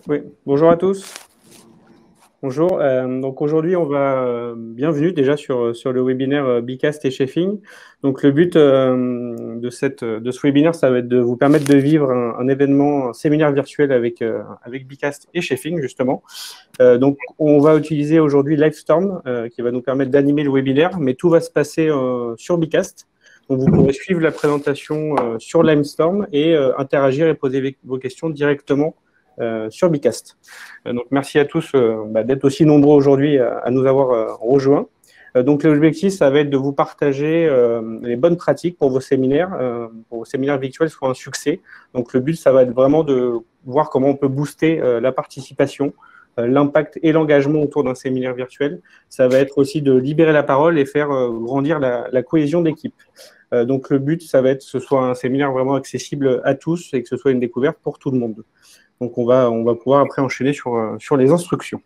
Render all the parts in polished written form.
Oui, bonjour à tous. Bonjour. Donc aujourd'hui, on va bienvenue déjà sur le webinaire Bicast et Chefing. Donc le but de ce webinaire, ça va être de vous permettre de vivre un événement, un séminaire virtuel avec Bicast et Chefing justement. Donc on va utiliser aujourd'hui Livestorm qui va nous permettre d'animer le webinaire, mais tout va se passer sur Bicast. Donc vous pourrez suivre la présentation sur Livestorm et interagir et poser vos questions directement sur Bicast. Donc, merci à tous d'être aussi nombreux aujourd'hui à nous avoir rejoints. Donc, l'objectif, ça va être de vous partager les bonnes pratiques pour vos séminaires virtuels soient un succès. Donc, le but, ça va être vraiment de voir comment on peut booster la participation, l'impact et l'engagement autour d'un séminaire virtuel. Ça va être aussi de libérer la parole et faire grandir la cohésion d'équipe. Donc, le but, ça va être que ce soit un séminaire vraiment accessible à tous et que ce soit une découverte pour tout le monde. Donc, on va pouvoir après enchaîner sur les instructions.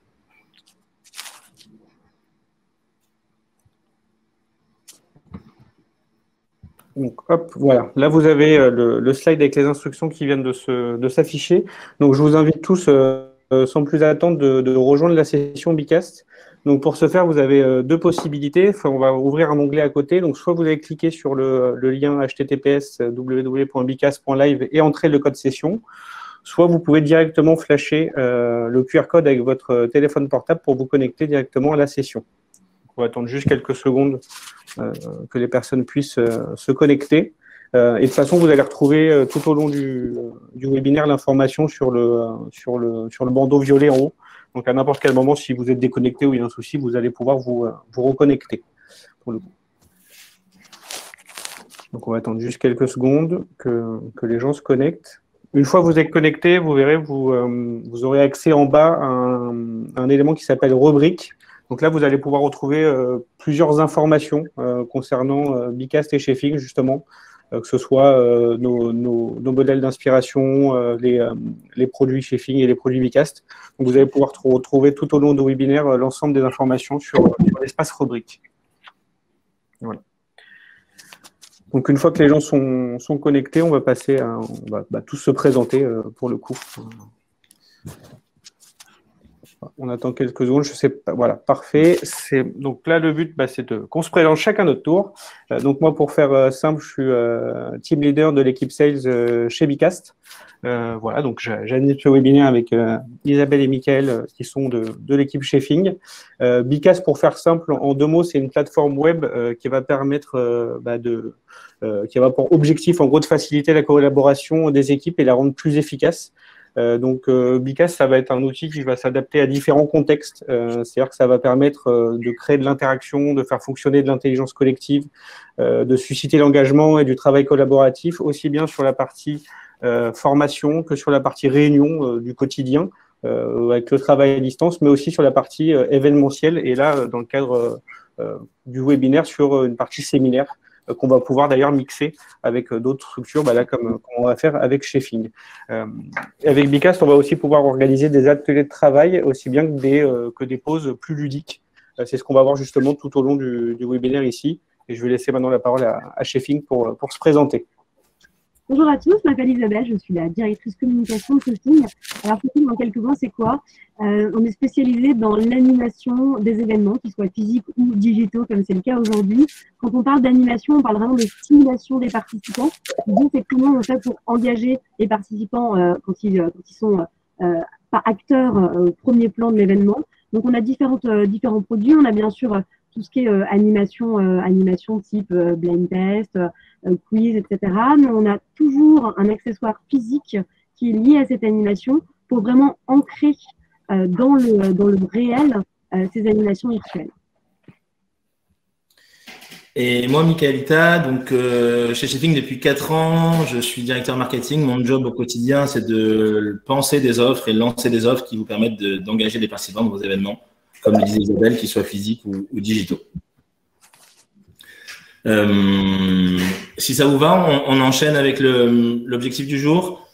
Donc, hop, voilà. Là, vous avez le slide avec les instructions qui viennent de s'afficher. Donc, je vous invite tous, sans plus attendre, de rejoindre la session Bicast. Donc, pour ce faire, vous avez deux possibilités. Enfin, on va ouvrir un onglet à côté. Donc, soit vous allez cliquer sur le lien https://www.bicast.live et entrer le code session. Soit vous pouvez directement flasher le QR code avec votre téléphone portable pour vous connecter directement à la session. On va attendre juste quelques secondes que les personnes puissent se connecter. Et de toute façon, vous allez retrouver tout au long du webinaire l'information sur le bandeau violet en haut. Donc, à n'importe quel moment, si vous êtes déconnecté ou il y a un souci, vous allez pouvoir vous reconnecter pour le coup. Donc, on va attendre juste quelques secondes que les gens se connectent. Une fois que vous êtes connecté, vous verrez, vous aurez accès en bas à un élément qui s'appelle rubrique. Donc là, vous allez pouvoir retrouver plusieurs informations concernant Bicast et Chefing, justement, que ce soit nos modèles d'inspiration, les produits Chefing et les produits Bicast. Donc vous allez pouvoir retrouver tout au long du webinaire l'ensemble des informations sur l'espace rubrique. Voilà. Donc, une fois que les gens sont connectés, on va passer on va tous se présenter pour le coup. On attend quelques secondes, je sais pas. Voilà, parfait. Donc là, le but, c'est qu'on se présente chacun notre tour. Donc moi, pour faire simple, je suis team leader de l'équipe sales chez Bicast. Voilà, donc j'anime ce webinaire avec Isabelle et Mickaël qui sont de l'équipe Chefing. Bicast, pour faire simple, en deux mots, c'est une plateforme web qui va permettre qui va pour objectif, en gros, de faciliter la collaboration des équipes et la rendre plus efficace. Donc, Bicast, ça va être un outil qui va s'adapter à différents contextes. C'est-à-dire que ça va permettre de créer de l'interaction, de faire fonctionner de l'intelligence collective, de susciter l'engagement et du travail collaboratif, aussi bien sur la partie formation que sur la partie réunion du quotidien, avec le travail à distance, mais aussi sur la partie événementielle. Et là, dans le cadre du webinaire, sur une partie séminaire, qu'on va pouvoir d'ailleurs mixer avec d'autres structures, là, comme on va faire avec Chefing. Avec Bicast, on va aussi pouvoir organiser des ateliers de travail, aussi bien que des pauses plus ludiques. C'est ce qu'on va voir justement tout au long du webinaire ici. Et je vais laisser maintenant la parole à Chefing pour se présenter. Bonjour à tous, je m'appelle Isabelle, je suis la directrice communication de Chefing. Alors, Chefing, en quelques mots, c'est quoi? On est spécialisé dans l'animation des événements, qu'ils soient physiques ou digitaux, comme c'est le cas aujourd'hui. Quand on parle d'animation, on parle vraiment de stimulation des participants. L'idée, c'est comment on fait pour engager les participants quand ils sont pas acteurs au premier plan de l'événement. Donc, on a différents produits. On a bien sûr tout ce qui est animation type blind test, quiz, etc. Mais on a toujours un accessoire physique qui est lié à cette animation pour vraiment ancrer dans le réel ces animations virtuelles. Et moi, Mickaëlita, donc chez Chefing depuis 4 ans, je suis directeur marketing. Mon job au quotidien, c'est de penser des offres et lancer des offres qui vous permettent d'engager des participants dans vos événements, comme le disait Isabelle, qu'ils soient physiques ou digitaux. Si ça vous va, on enchaîne avec l'objectif du jour.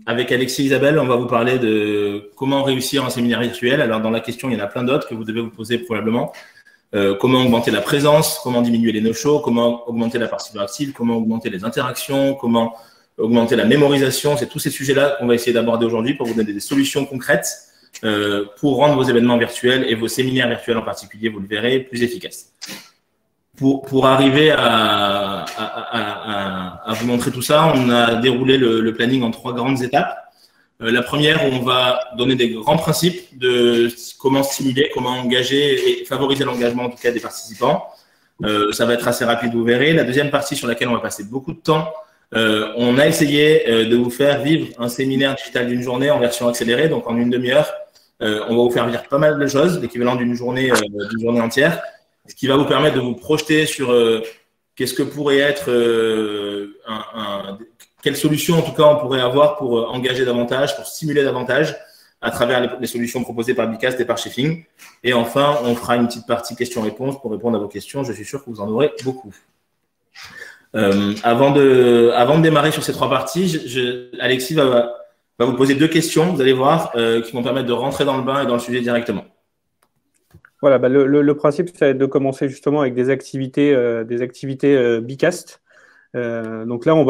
Avec Alexis et Isabelle, on va vous parler de comment réussir un séminaire virtuel. Alors, dans la question, il y en a plein d'autres que vous devez vous poser probablement. Comment augmenter la présence, comment diminuer les no-shows, comment augmenter la participation active, comment augmenter les interactions, comment augmenter la mémorisation. C'est tous ces sujets-là qu'on va essayer d'aborder aujourd'hui pour vous donner des solutions concrètes pour rendre vos événements virtuels et vos séminaires virtuels en particulier, vous le verrez, plus efficaces. Pour arriver à vous montrer tout ça, on a déroulé le planning en 3 grandes étapes. La première, où on va donner des grands principes de comment stimuler, comment engager et favoriser l'engagement en tout cas des participants. Ça va être assez rapide, vous verrez. La deuxième partie sur laquelle on va passer beaucoup de temps, on a essayé de vous faire vivre un séminaire digital d'une journée en version accélérée, donc en une demi-heure. On va vous faire vivre pas mal de choses, l'équivalent d'une journée entière, ce qui va vous permettre de vous projeter sur qu'est-ce que pourrait être quelle solution en tout cas on pourrait avoir pour engager davantage, pour stimuler davantage à travers les solutions proposées par Bicast et par Chefing. Et enfin, on fera une petite partie questions-réponses pour répondre à vos questions. Je suis sûr que vous en aurez beaucoup. Avant de démarrer sur ces 3 parties, Alexis va vous poser 2 questions, vous allez voir, qui vont permettre de rentrer dans le bain et dans le sujet directement. Voilà, le principe, ça va être de commencer justement avec des activités Bicast. Donc là, on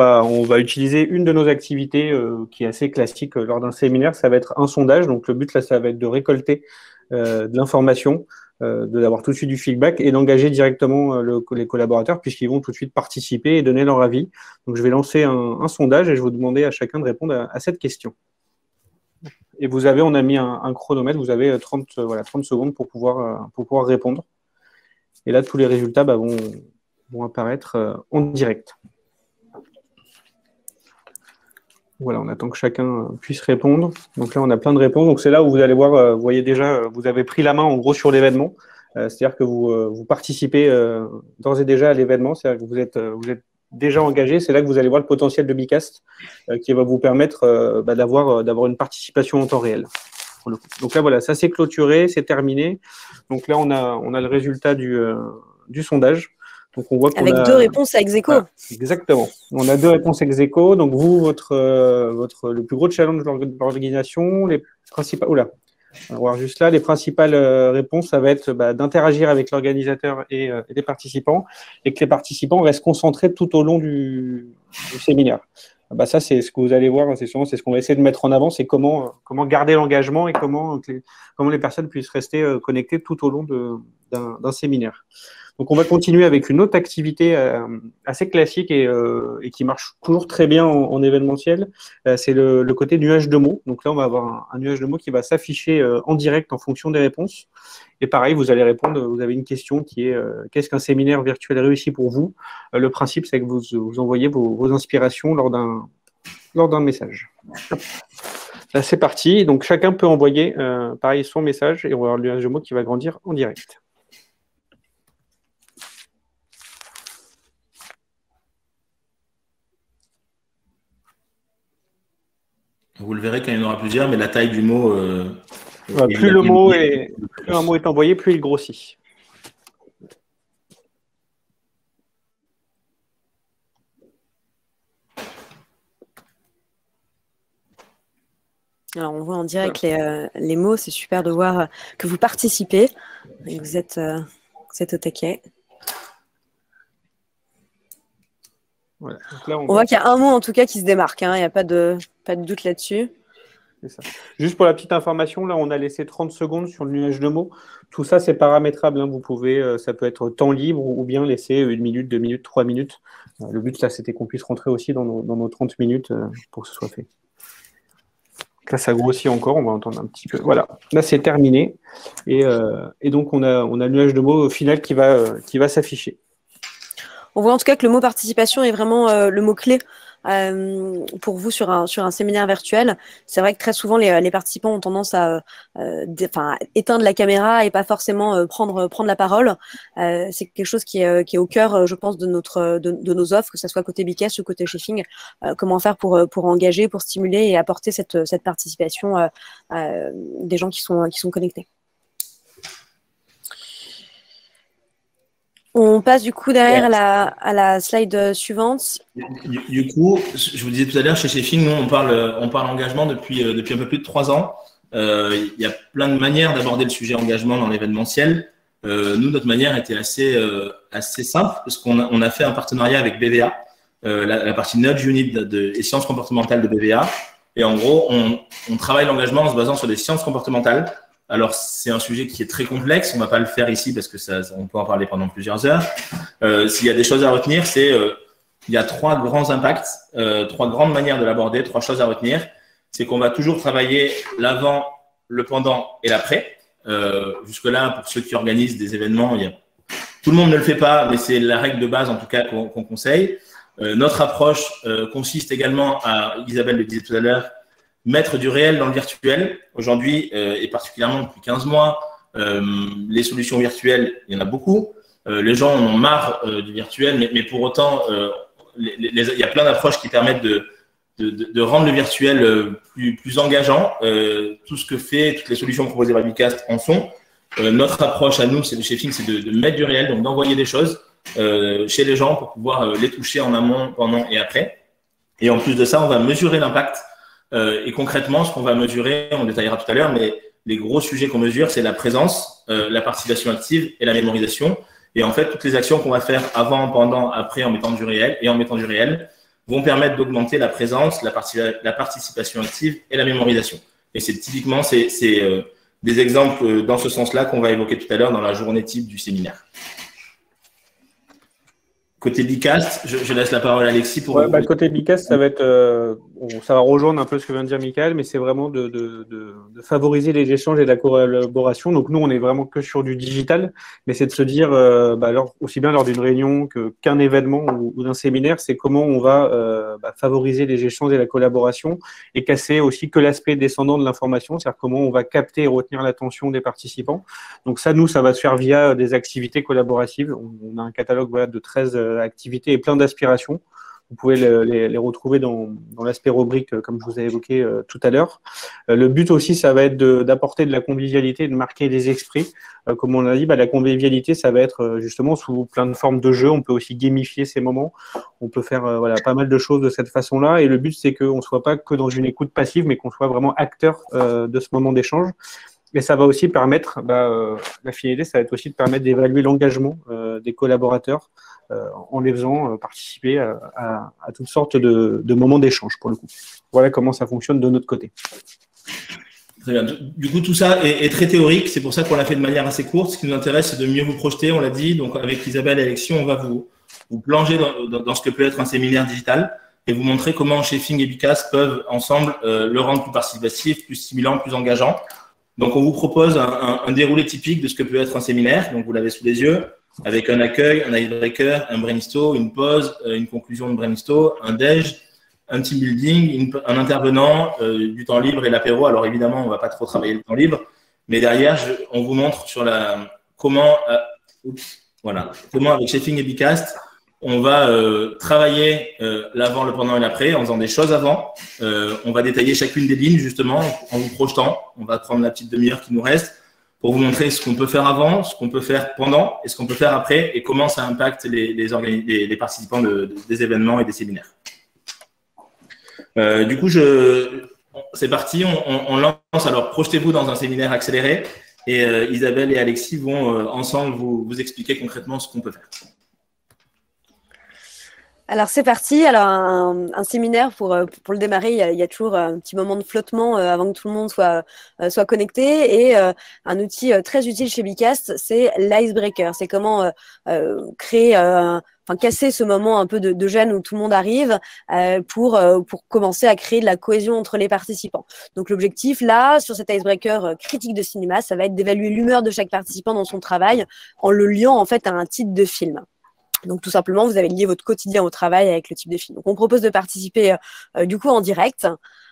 va utiliser une de nos activités qui est assez classique lors d'un séminaire. Ça va être un sondage. Donc le but là, ça va être de récolter de l'information, d'avoir tout de suite du feedback et d'engager directement les collaborateurs puisqu'ils vont tout de suite participer et donner leur avis. Donc je vais lancer un sondage et je vais vous demander à chacun de répondre à cette question. Et on a mis un chronomètre, vous avez 30 secondes pour pouvoir répondre. Et là, tous les résultats vont apparaître en direct. Voilà, on attend que chacun puisse répondre. Donc là, on a plein de réponses. Donc c'est là où vous allez voir, vous voyez déjà, vous avez pris la main en gros sur l'événement. C'est-à-dire que vous participez d'ores et déjà à l'événement. C'est-à-dire que vous êtes déjà engagé. C'est là que vous allez voir le potentiel de Bicast qui va vous permettre d'avoir une participation en temps réel. Donc là, voilà, ça c'est clôturé, c'est terminé. Donc là, on a le résultat du sondage. Donc on voit qu'on avec 2 réponses ex aequo. Voilà, exactement. On a 2 réponses ex aequo. Donc vous, le plus gros challenge de l'organisation, les principales. Oula. On va voir juste là, les principales réponses, ça va être d'interagir avec l'organisateur et les participants, et que les participants restent concentrés tout au long du séminaire. Ça, c'est ce que vous allez voir, c'est ce qu'on va essayer de mettre en avant, c'est comment garder l'engagement et comment les personnes puissent rester connectées tout au long d'un séminaire. Donc, on va continuer avec une autre activité assez classique et qui marche toujours très bien en événementiel. C'est le côté nuage de mots. Donc là, on va avoir un nuage de mots qui va s'afficher en direct en fonction des réponses. Et pareil, vous allez répondre, vous avez une question qui est qu'est-ce qu'un séminaire virtuel réussi pour vous? Le principe, c'est que vous envoyez vos inspirations lors d'un message. Là, c'est parti. Donc, chacun peut envoyer pareil son message et on va avoir le nuage de mots qui va grandir en direct. Vous le verrez quand il y en aura plusieurs, mais la taille du mot… plus un mot est envoyé, plus il grossit. Alors, on voit en direct les mots. C'est super de voir que vous participez. Et vous êtes au taquet. Voilà. Donc là, on voit qu'il y a un mot en tout cas qui se démarque. Il n'y a pas de doute là-dessus. C'est ça. Juste pour la petite information, là, on a laissé 30 secondes sur le nuage de mots. Tout ça, c'est paramétrable. Vous pouvez, ça peut être temps libre ou bien laisser 1 minute, 2 minutes, 3 minutes. Le but, là, c'était qu'on puisse rentrer aussi dans nos 30 minutes pour que ce soit fait. Là, ça grossit encore. On va entendre un petit peu. Voilà. Là, c'est terminé. Et donc, on a le nuage de mots final qui va s'afficher. On voit en tout cas que le mot participation est vraiment le mot-clé pour vous sur un séminaire virtuel. C'est vrai que très souvent, les participants ont tendance à éteindre la caméra et pas forcément prendre la parole. C'est quelque chose qui est au cœur, je pense, de nos offres, que ce soit côté Bicast ou côté Chefing. Comment faire pour engager, pour stimuler et apporter cette participation des gens qui sont connectés. On passe du coup derrière à la slide suivante. Du coup, je vous disais tout à l'heure, chez Chefing, nous, on parle engagement depuis un peu plus de 3 ans. Il y a plein de manières d'aborder le sujet engagement dans l'événementiel. Nous, notre manière était assez simple parce qu'on a fait un partenariat avec BVA la partie Nudge Unit et sciences comportementales de BVA. Et en gros, on travaille l'engagement en se basant sur les sciences comportementales. Alors, c'est un sujet qui est très complexe. On ne va pas le faire ici parce que on peut en parler pendant plusieurs heures. S'il y a des choses à retenir, il y a 3 grands impacts, 3 grandes manières de l'aborder, 3 choses à retenir. C'est qu'on va toujours travailler l'avant, le pendant et l'après. Jusque-là, pour ceux qui organisent des événements, tout le monde ne le fait pas, mais c'est la règle de base en tout cas qu'on conseille. Notre approche consiste également à, Isabelle le disait tout à l'heure, mettre du réel dans le virtuel. Aujourd'hui, et particulièrement depuis 15 mois, les solutions virtuelles, il y en a beaucoup. Les gens en ont marre du virtuel, mais pour autant, il y a plein d'approches qui permettent de rendre le virtuel plus engageant. Tout ce que fait, toutes les solutions proposées par Bicast en sont. Notre approche à nous, chez Fing, c'est de mettre du réel, donc d'envoyer des choses chez les gens pour pouvoir les toucher en amont, pendant et après. Et en plus de ça, on va mesurer l'impact. Et concrètement, ce qu'on va mesurer, on détaillera tout à l'heure, mais les gros sujets qu'on mesure, c'est la présence, la participation active et la mémorisation. Et en fait, toutes les actions qu'on va faire avant, pendant, après, en mettant du réel et en mettant du réel, vont permettre d'augmenter la présence, la participation active et la mémorisation. Et c'est typiquement des exemples dans ce sens-là qu'on va évoquer tout à l'heure dans la journée type du séminaire. Côté Bicast, je laisse la parole à Alexis pour… Côté Bicast, ça va être, ça va rejoindre un peu ce que vient de dire Michael, mais c'est vraiment de favoriser les échanges et la collaboration. Donc nous, on est vraiment que sur du digital, mais c'est de se dire, aussi bien lors d'une réunion qu'un événement ou d'un séminaire, c'est comment on va favoriser les échanges et la collaboration et casser aussi que l'aspect descendant de l'information, c'est-à-dire comment on va capter et retenir l'attention des participants. Donc ça, nous, ça va se faire via des activités collaboratives. On a un catalogue de 13 activités et plein d'aspirations. Vous pouvez les retrouver dans l'aspect rubrique, comme je vous ai évoqué tout à l'heure. Le but aussi, ça va être d'apporter de la convivialité, de marquer les esprits. Comme on l'a dit, la convivialité, ça va être justement sous plein de formes de jeux. On peut aussi gamifier ces moments. On peut faire pas mal de choses de cette façon-là. Et le but, c'est qu'on ne soit pas que dans une écoute passive, mais qu'on soit vraiment acteur de ce moment d'échange. Et ça va aussi permettre, la finalité, ça va être aussi de permettre d'évaluer l'engagement des collaborateurs en les faisant participer à toutes sortes de moments d'échange, pour le coup. Voilà comment ça fonctionne de notre côté. Très bien. Du coup, tout ça est très théorique. C'est pour ça qu'on l'a fait de manière assez courte. Ce qui nous intéresse, c'est de mieux vous projeter. On l'a dit. Donc, avec Isabelle et Alexis, on va vous plonger dans ce que peut être un séminaire digital et vous montrer comment chez Fing et Bicast peuvent ensemble le rendre plus participatif, plus stimulant, plus engageant. Donc, on vous propose un déroulé typique de ce que peut être un séminaire. Donc, vous l'avez sous les yeux, avec un accueil, un icebreaker, un brainstorm, une pause, une conclusion de brainstorm, un déj, un team building, un intervenant, du temps libre et l'apéro. Alors, évidemment, on ne va pas trop travailler le temps libre, mais derrière, on vous montre sur comment avec Fing et Bicast, on va travailler l'avant, le pendant et l'après en faisant des choses avant. On va détailler chacune des lignes justement en vous projetant. On va prendre la petite demi-heure qui nous reste pour vous montrer ce qu'on peut faire avant, ce qu'on peut faire pendant et ce qu'on peut faire après et comment ça impacte les participants des événements et des séminaires. Du coup, c'est parti. On lance. Alors, projetez-vous dans un séminaire accéléré et Isabelle et Alexis vont ensemble vous expliquer concrètement ce qu'on peut faire. Alors, c'est parti. Alors, un séminaire, pour le démarrer, il y a toujours un petit moment de flottement avant que tout le monde soit connecté. Et un outil très utile chez Bicast, c'est l'icebreaker. C'est comment créer, casser ce moment un peu de gêne où tout le monde arrive pour commencer à créer de la cohésion entre les participants. Donc, l'objectif, là, sur cet icebreaker critique de cinéma, ça va être d'évaluer l'humeur de chaque participant dans son travail en le liant, en fait, à un titre de film. Donc, tout simplement, vous avez lié votre quotidien au travail avec le type de film. Donc, on propose de participer du coup en direct.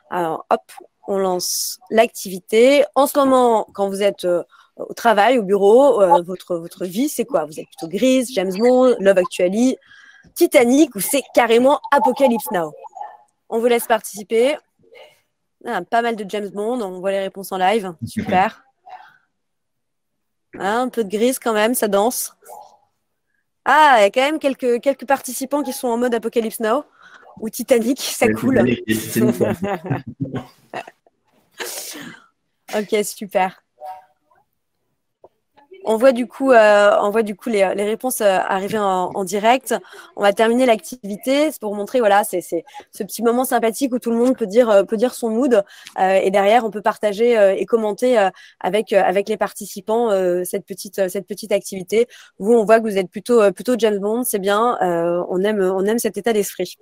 Alors, hop, on lance l'activité. En ce moment, quand vous êtes au travail, au bureau, votre vie, c'est quoi? Vous êtes plutôt Grease, James Bond, Love Actually, Titanic ou c'est carrément Apocalypse Now? On vous laisse participer. Pas mal de James Bond. On voit les réponses en live. Super. Un peu de Grease quand même, ça danse. Ah, il y a quand même quelques participants qui sont en mode Apocalypse Now ou Titanic, ça coule. Ok, super. On voit du coup les réponses arriver en direct. On va terminer l'activité. C'est pour vous montrer, voilà, c'est ce petit moment sympathique où tout le monde peut dire son mood. Et derrière, on peut partager et commenter avec les participants cette petite activité. Vous, on voit que vous êtes plutôt James Bond. C'est bien. On aime cet état d'esprit.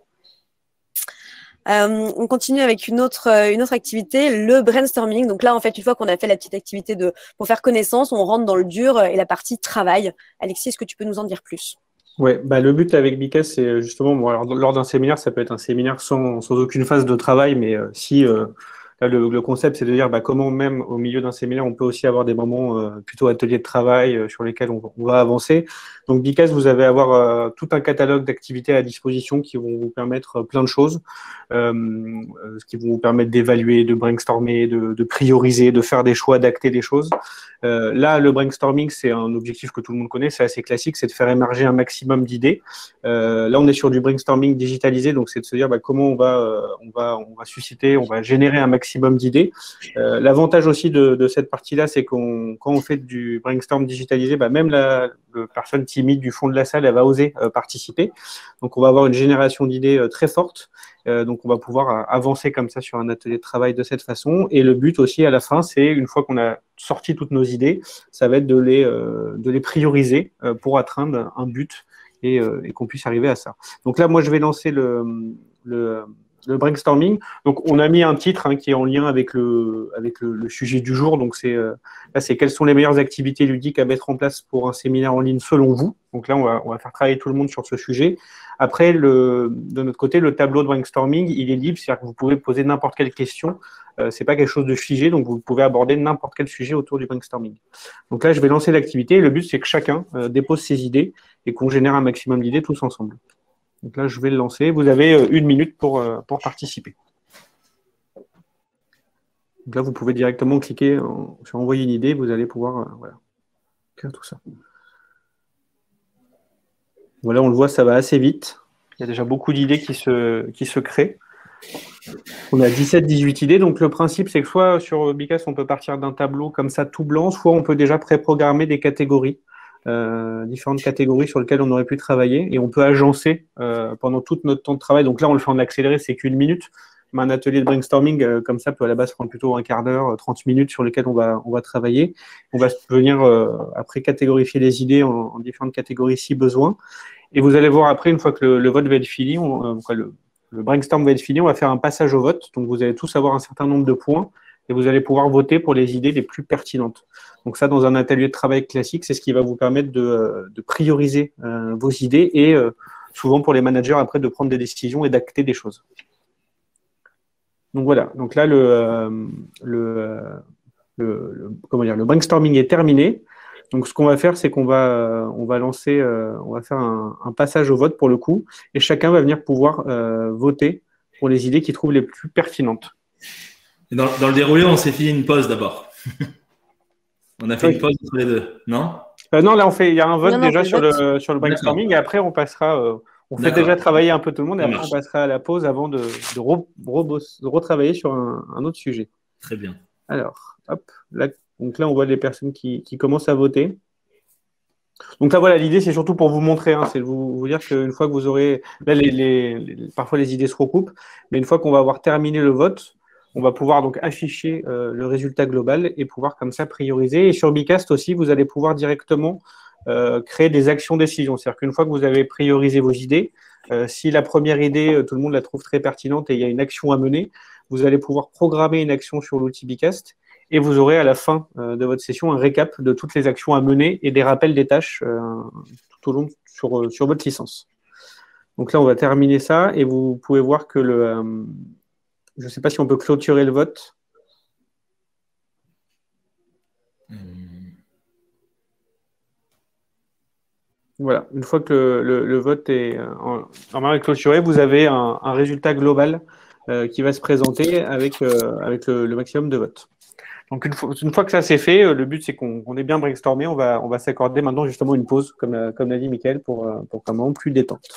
On continue avec une autre activité, le brainstorming. Donc là, en fait, une fois qu'on a fait la petite activité pour faire connaissance, on rentre dans le dur et la partie travail. Alexis, est-ce que tu peux nous en dire plus? Ouais, le but avec Bicas, c'est justement, bon, alors, lors d'un séminaire, ça peut être un séminaire sans aucune phase de travail, mais si là, le concept, c'est de dire comment même au milieu d'un séminaire, on peut aussi avoir des moments plutôt ateliers de travail sur lesquels on va avancer. Donc Bicas, vous allez avoir tout un catalogue d'activités à disposition qui vont vous permettre plein de choses, qui vont vous permettre d'évaluer, de brainstormer, de prioriser, de faire des choix, d'acter des choses. Là, le brainstorming, c'est un objectif que tout le monde connaît, c'est assez classique, c'est de faire émerger un maximum d'idées. Là, on est sur du brainstorming digitalisé, donc c'est de se dire comment on va susciter, on va générer un maximum d'idées. L'avantage aussi de cette partie-là, c'est quand on fait du brainstorm digitalisé, même la personne timide du fond de la salle, elle va oser participer. Donc, on va avoir une génération d'idées très forte. Donc, on va pouvoir avancer comme ça sur un atelier de travail de cette façon. Et le but aussi, à la fin, c'est une fois qu'on a sorti toutes nos idées, ça va être de les prioriser pour atteindre un but et qu'on puisse arriver à ça. Donc là, moi, je vais lancer le brainstorming. Donc, on a mis un titre qui est en lien avec le sujet du jour. Donc, là, c'est quelles sont les meilleures activités ludiques à mettre en place pour un séminaire en ligne selon vous. Donc là, on va faire travailler tout le monde sur ce sujet. Après, de notre côté, le tableau de brainstorming, il est libre, c'est-à-dire que vous pouvez poser n'importe quelle question. C'est pas quelque chose de figé, donc vous pouvez aborder n'importe quel sujet autour du brainstorming. Donc là, je vais lancer l'activité. Le but, c'est que chacun dépose ses idées et qu'on génère un maximum d'idées tous ensemble. Donc là, je vais le lancer. Vous avez 1 minute pour participer. Donc là, vous pouvez directement cliquer sur envoyer une idée. Vous allez pouvoir faire tout ça. Voilà, on le voit, ça va assez vite. Il y a déjà beaucoup d'idées qui se créent. On a 17-18 idées. Donc, le principe, c'est que soit sur Bicas, on peut partir d'un tableau comme ça tout blanc, soit on peut déjà préprogrammer des catégories, différentes catégories sur lesquelles on aurait pu travailler. Et on peut agencer pendant tout notre temps de travail. Donc là, on le fait en accéléré, c'est qu'1 minute. Mais un atelier de brainstorming comme ça peut à la base prendre plutôt un quart d'heure, 30 minutes sur lesquelles on va travailler. On va venir après catégorifier les idées en différentes catégories si besoin. Et vous allez voir après, une fois que le vote va être fini, le brainstorm va être fini, on va faire un passage au vote. Donc vous allez tous avoir un certain nombre de points et vous allez pouvoir voter pour les idées les plus pertinentes. Donc ça, dans un atelier de travail classique, c'est ce qui va vous permettre de prioriser vos idées et souvent pour les managers après de prendre des décisions et d'acter des choses. Donc voilà, donc là le brainstorming est terminé. Donc ce qu'on va faire, c'est qu'on va faire un passage au vote pour le coup, et chacun va venir pouvoir voter pour les idées qu'il trouve les plus pertinentes. Et dans le déroulé, on s'est fait une pause d'abord. On a fait une pause entre les deux, non? Non, là il y a un vote sur le brainstorming, et après on passera. On fait déjà travailler un peu tout le monde et après on passera à la pause avant de retravailler sur un autre sujet. Très bien. Alors, hop, donc là on voit les personnes qui commencent à voter. Donc là voilà, l'idée c'est surtout pour vous montrer, c'est de vous dire qu'une fois que vous aurez, là parfois les idées se recoupent, mais une fois qu'on va avoir terminé le vote, on va pouvoir donc afficher le résultat global et pouvoir comme ça prioriser. Et sur Bicast aussi, vous allez pouvoir directement créer des actions décisions. C'est-à-dire qu'une fois que vous avez priorisé vos idées, si la première idée, tout le monde la trouve très pertinente et il y a une action à mener, vous allez pouvoir programmer une action sur l'outil Bicast et vous aurez à la fin de votre session un récap de toutes les actions à mener et des rappels des tâches tout au long sur votre licence. Donc là, on va terminer ça et vous pouvez voir que je ne sais pas si on peut clôturer le vote. Voilà, une fois que le vote est normalement clôturé, vous avez un résultat global qui va se présenter avec le maximum de votes. Donc une fois que ça c'est fait, le but c'est qu'on ait bien brainstormé, on va s'accorder maintenant justement une pause, comme l'a dit Mickaël, pour un moment plus détente.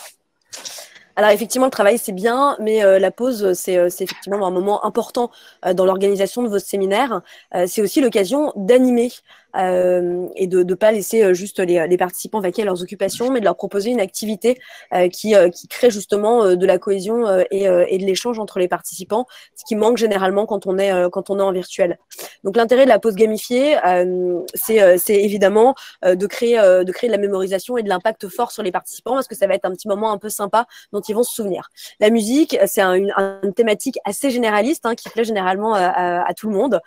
Alors effectivement, le travail c'est bien, mais la pause c'est effectivement un moment important dans l'organisation de vos séminaires. C'est aussi l'occasion d'animer. et de ne pas laisser juste les participants vaquer à leurs occupations, mais de leur proposer une activité qui crée justement de la cohésion et de l'échange entre les participants, ce qui manque généralement quand on est en virtuel. Donc l'intérêt de la pause gamifiée, c'est évidemment de créer de la mémorisation et de l'impact fort sur les participants, parce que ça va être un petit moment un peu sympa dont ils vont se souvenir. La musique, c'est une thématique assez généraliste qui plaît généralement à tout le monde.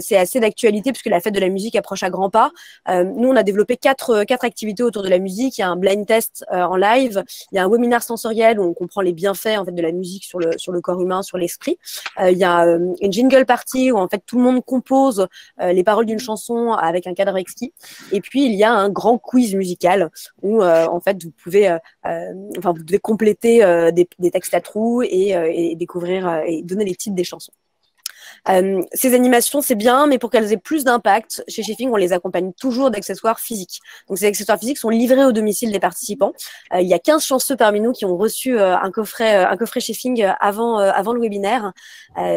C'est assez d'actualité puisque la fête de la musique approche à grands pas. Nous, on a développé quatre activités autour de la musique. Il y a un blind test en live, il y a un webinaire sensoriel où on comprend les bienfaits en fait de la musique sur le corps humain, sur l'esprit. Il y a une jingle party où en fait tout le monde compose les paroles d'une chanson avec un cadre exquis. Et puis il y a un grand quiz musical où en fait vous devez compléter des textes à trous et découvrir et donner les titres des chansons. Ces animations, c'est bien, mais pour qu'elles aient plus d'impact, chez Shifting, on les accompagne toujours d'accessoires physiques. Donc, ces accessoires physiques sont livrés au domicile des participants. Il y a 15 chanceux parmi nous qui ont reçu un coffret Shifting avant le webinaire.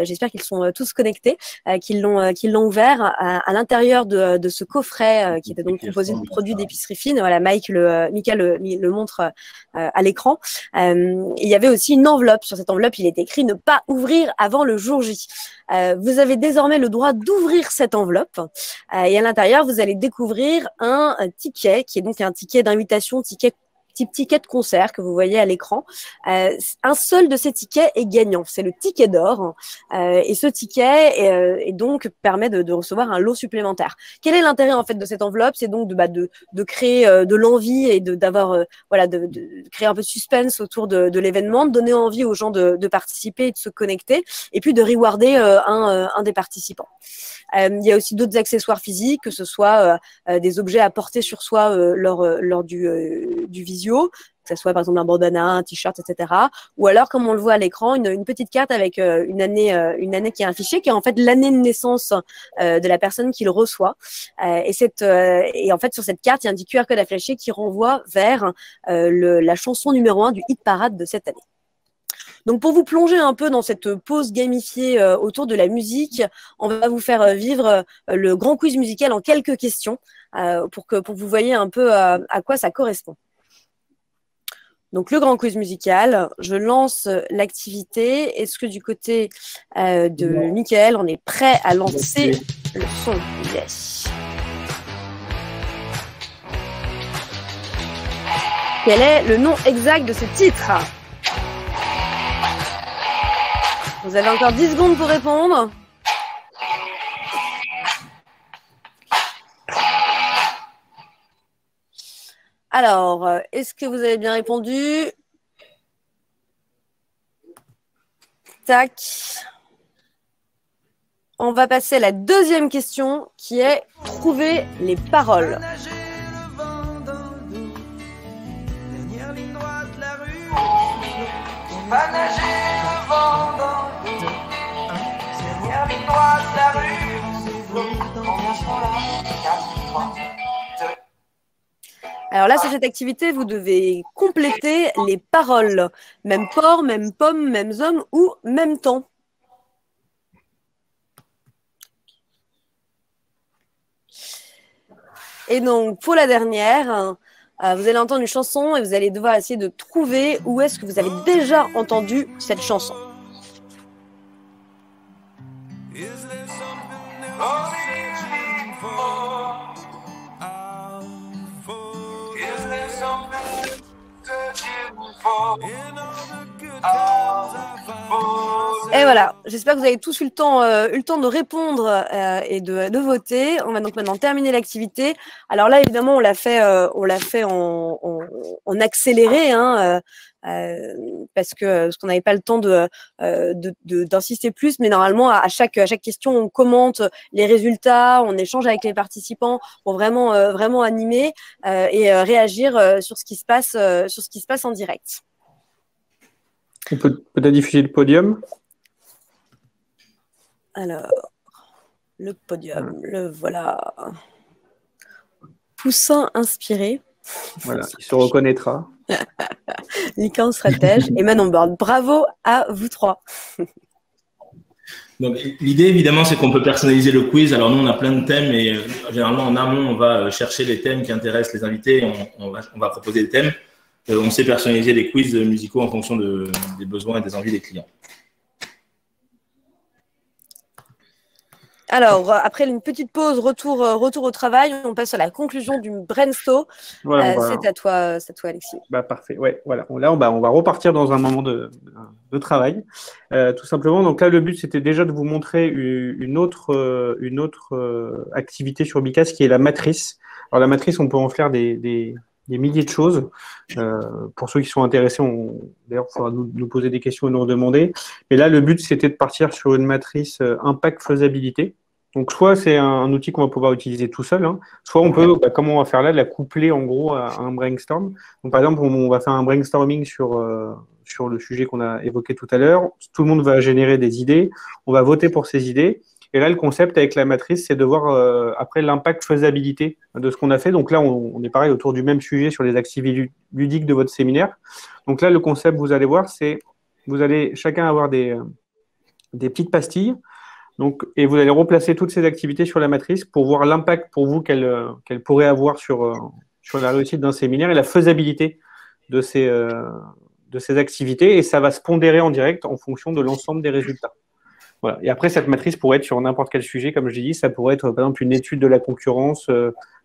J'espère qu'ils sont tous connectés, qu'ils l'ont ouvert. À l'intérieur de ce coffret, qui était donc composé de produits d'épicerie fine, voilà, Mika le montre à l'écran. Il y avait aussi une enveloppe. Sur cette enveloppe, il est écrit « Ne pas ouvrir avant le jour J ». Vous avez désormais le droit d'ouvrir cette enveloppe et à l'intérieur, vous allez découvrir un ticket qui est donc un ticket d'invitation, type ticket de concert que vous voyez à l'écran. Un seul de ces tickets est gagnant, c'est le ticket d'or. Et ce ticket et donc permet de recevoir un lot supplémentaire. Quel est l'intérêt en fait de cette enveloppe? C'est donc de créer de l'envie et de créer un peu de suspense autour de l'événement, de donner envie aux gens de participer et de se connecter, et puis de rewarder un des participants. Il y a aussi d'autres accessoires physiques, que ce soit des objets à porter sur soi lors du visio, que ce soit par exemple un bandana, un t-shirt, etc. Ou alors, comme on le voit à l'écran, une petite carte avec une année qui est affichée, qui est en fait l'année de naissance de la personne qui le reçoit. Et en fait, sur cette carte, il y a un petit QR code à flasher qui renvoie vers la chanson numéro 1 du hit parade de cette année. Donc, pour vous plonger un peu dans cette pause gamifiée autour de la musique, on va vous faire vivre le grand quiz musical en quelques questions pour que vous voyez un peu à quoi ça correspond. Donc, le grand quiz musical, je lance l'activité. Est-ce que du côté de Mickaël, on est prêt à lancer le son? Yes. Quel est le nom exact de ce titre? Vous avez encore 10 secondes pour répondre. Alors, est-ce que vous avez bien répondu? Tac. On va passer à la deuxième question qui est trouver les paroles. Va nager le vent dans l'eau, dernière ligne droite la rue, combien sont là? 4, 3, 2. Alors là, sur cette activité, vous devez compléter les paroles. Même port, même pomme, mêmes hommes ou même temps. Et donc, pour la dernière, vous allez entendre une chanson et vous allez devoir essayer de trouver où est-ce que vous avez déjà entendu cette chanson. Et voilà, j'espère que vous avez tous eu le temps de répondre et de voter. On va donc maintenant terminer l'activité. Alors là, évidemment, on l'a fait en accéléré, parce qu'on n'avait pas le temps d'insister plus. Mais normalement, à chaque question, on commente les résultats, on échange avec les participants pour vraiment animer et réagir sur ce qui se passe en direct. On peut peut-être diffuser le podium. Alors, le podium, le voilà. Poussin inspiré. Voilà, il se reconnaîtra. Licorne stratège et Manon Borne. Bravo à vous trois. Donc, l'idée, évidemment, c'est qu'on peut personnaliser le quiz. Alors, nous, on a plein de thèmes et généralement, en amont, on va chercher les thèmes qui intéressent les invités et on va proposer des thèmes. On sait personnaliser les quiz musicaux en fonction des besoins et des envies des clients. Alors, après une petite pause, retour au travail, on passe à la conclusion du brainstorm. Voilà, c'est à toi, Alexis. Parfait. Ouais, voilà. Là, on va repartir dans un moment de travail, tout simplement. Donc là, le but, c'était déjà de vous montrer une autre activité sur Bicas, qui est la matrice. Alors, la matrice, on peut en faire des milliers de choses. Pour ceux qui sont intéressés, d'ailleurs, il faudra nous poser des questions et nous redemander. Mais là, le but, c'était de partir sur une matrice impact faisabilité. Donc, soit c'est un outil qu'on va pouvoir utiliser tout seul, hein, soit on peut, comme on va faire là, la coupler en gros à un brainstorm. Donc, par exemple, on va faire un brainstorming sur le sujet qu'on a évoqué tout à l'heure. Tout le monde va générer des idées. On va voter pour ces idées. Et là, le concept avec la matrice, c'est de voir après l'impact faisabilité de ce qu'on a fait. Donc là, on est pareil autour du même sujet sur les activités ludiques de votre séminaire. Donc là, le concept, vous allez voir, c'est vous allez chacun avoir des petites pastilles. Donc, et vous allez replacer toutes ces activités sur la matrice pour voir l'impact pour vous qu'elle pourrait avoir sur la réussite d'un séminaire et la faisabilité de ces activités. Et ça va se pondérer en direct en fonction de l'ensemble des résultats. Voilà. Et après, cette matrice pourrait être sur n'importe quel sujet, comme je dis. Ça pourrait être, par exemple, une étude de la concurrence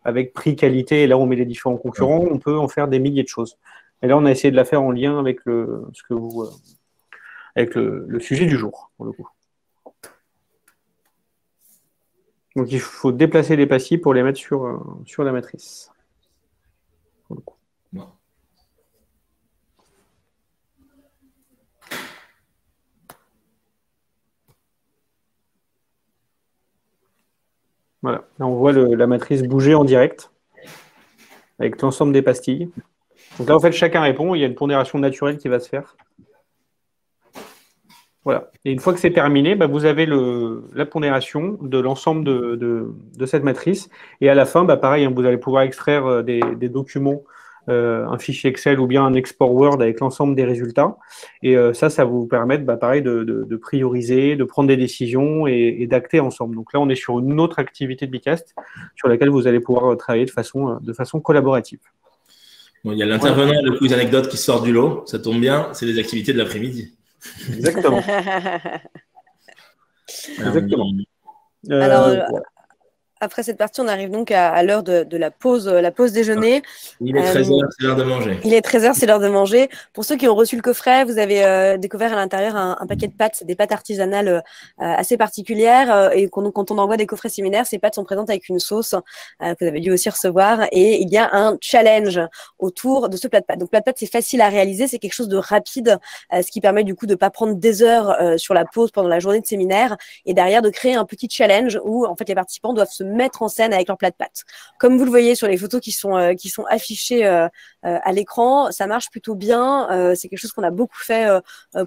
avec prix, qualité. Et là, on met les différents concurrents. On peut en faire des milliers de choses. Et là, on a essayé de la faire en lien avec le sujet du jour, pour le coup. Donc, il faut déplacer les pastilles pour les mettre sur la matrice. Voilà. Là, on voit la matrice bouger en direct avec l'ensemble des pastilles. Donc là, en fait, chacun répond. Il y a une pondération naturelle qui va se faire. Voilà. Et une fois que c'est terminé, vous avez la pondération de l'ensemble de cette matrice. Et à la fin, pareil, hein, vous allez pouvoir extraire des documents, un fichier Excel ou bien un export Word avec l'ensemble des résultats. Et ça va vous permettre, pareil, de prioriser, de prendre des décisions et d'acter ensemble. Donc là, on est sur une autre activité de Bicast sur laquelle vous allez pouvoir travailler de façon collaborative. Bon, il y a l'intervenant, le quiz anecdote qui sort du lot. Ça tombe bien, c'est les activités de l'après-midi. Exactement. Exactement. Alors, après cette partie, on arrive donc à l'heure de la pause déjeuner. Il est 13h, c'est l'heure de manger. Il est 13h, c'est l'heure de manger. Pour ceux qui ont reçu le coffret, vous avez découvert à l'intérieur un paquet de pâtes, des pâtes artisanales assez particulières. Et quand on envoie des coffrets séminaires, ces pâtes sont présentes avec une sauce que vous avez dû aussi recevoir. Et il y a un challenge autour de ce plat de pâtes. Donc, plat de pâtes, c'est facile à réaliser, c'est quelque chose de rapide, ce qui permet du coup de pas prendre des heures sur la pause pendant la journée de séminaire. Et derrière, de créer un petit challenge où en fait les participants doivent se mettre en scène avec leur plat de pâtes. Comme vous le voyez sur les photos qui sont affichées à l'écran, ça marche plutôt bien. C'est quelque chose qu'on a beaucoup fait